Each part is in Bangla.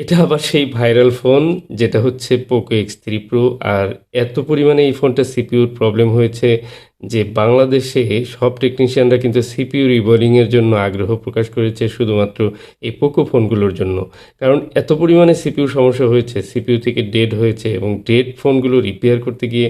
এটা আবার সেই ভাইরাল ফোন যেটা হচ্ছে Poco X3 Pro। আর এত পরিমাণে এই ফোনটা সিপিইউর প্রবলেম হয়েছে যে বাংলাদেশে সব টেকনিশিয়ানরা কিন্তু সিপিইউ রিবোলিং এর জন্য আগ্রহ প্রকাশ করেছে শুধুমাত্র এই Poco ফোনগুলোর জন্য। কারণ এত পরিমাণে সিপিইউ সমস্যা হয়েছে, সিপিইউ থেকে ডেড হয়েছে এবং ডেড ফোনগুলো রিপেয়ার করতে গিয়ে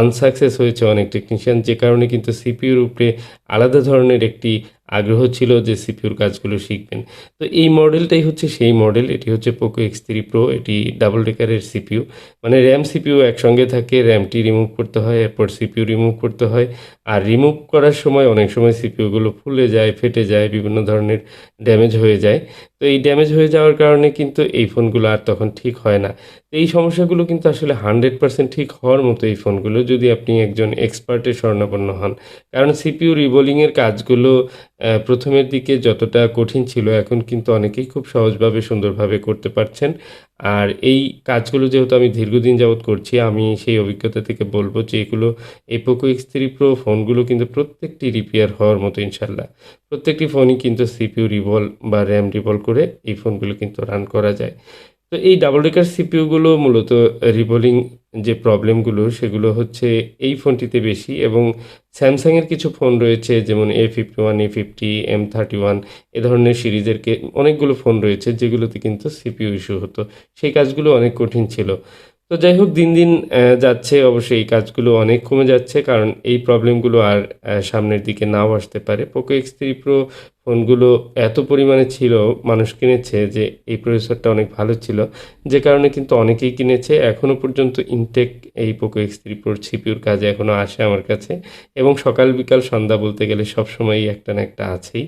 আনসাকসেস হয়েছে অনেক টেকনিশিয়ান, যে কারণে কিন্তু সিপিইউর উপরে আলাদা ধরনের একটি আগ্রহ ছিল যে সিপিইউর কাজগুলো শিখবেন। তো এই মডেলটাই হচ্ছে সেই মডেল। এটি হচ্ছে Poco X3 Pro। এটি ডাবল ডেকারের সিপিইউ। মানে RAM CPU একসঙ্গে থাকে, RAM-টি রিমুভ করতে হয়, এরপর সিপিইউ রিমুভ করতে হয়। আর রিমুভ করার সময় অনেক সময় সিপিইউগুলো ফুলে যায়, ফেটে যায়, বিভিন্ন ধরনের ড্যামেজ হয়ে যায়। তো এই ড্যামেজ হয়ে যাওয়ার কারণে কিন্তু এই ফোনগুলো আর তখন ঠিক হয় না। তো এই সমস্যাগুলো কিন্তু আসলে 100% ঠিক হওয়ার মতো এই ফোনগুলো, যদি আপনি একজন এক্সপার্টের শরণাপন্ন হন। কারণ সিপিইউ রিবোলিং এর কাজগুলো ১ম এর দিকে যতটা কঠিন ছিল, এখন কিন্তু অনেকেই খুব সহজভাবে সুন্দরভাবে করতে পারছেন। আর এই কাজগুলো যেহেতু আমি দীর্ঘদিন যাবৎ করছি, আমি সেই অভিজ্ঞতা থেকে বলব যে এগুলো এই Poco X3 Pro ফোনগুলো কিন্তু প্রত্যেকটি রিপেয়ার হওয়ার মতো ইনশাআল্লাহ। প্রত্যেকটি ফোনই কিন্তু সিপিইউ রিভল বা RAM রিভল করে এই ফোনগুলো কিন্তু রান করা যায়। তো এই ডাবল ডেকার সিপিইউ গুলো মূলত রিবোলিং যে প্রবলেমগুলো সেগুলো হচ্ছে এই ফোনটিতে বেশি। এবং Samsung এর কিছু ফোন রয়েছে যেমন A51, A50, M31 এ ধরনের সিরিজের অনেকগুলো ফোন রয়েছে যেগুলোতে কিন্তু সিপিইউ ইস্যু হতো। সেই কাজগুলো অনেক কঠিন ছিল। তো যাই হোক, দিন, দিন যাচ্ছে অবশ্যই এই কাজগুলো অনেক কমে যাচ্ছে, কারণ এই প্রবলেমগুলো আর সামনের দিকে নাও আসতে পারে। Poco X3 Pro ফোনগুলো এত পরিমাণে ছিল, মানুষ কিনেছে যে এই প্রসেসরটা অনেক ভালো ছিল, যে কারণে কিন্তু অনেকেই কিনেছে। এখনও পর্যন্ত ইনটেক এই Poco X3 Pro সিপিইউর কাজে এখনও আসে আমার কাছে, এবং সকাল বিকাল সন্ধ্যা বলতে গেলে সবসময়ই একটা না একটা আছেই।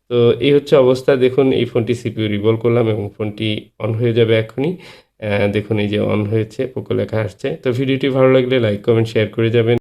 তো এই হচ্ছে অবস্থা। দেখুন, এই ফোনটি সিপিইউ রিভল করলাম এবং ফোনটি অন হয়ে যাবে এখনই। দেখুন এই যে অন হয়েছে, Poco লেখা আসছে। তো ভিডিওটি ভালো লাগলে লাইক, কমেন্ট, শেয়ার করে যাবেন।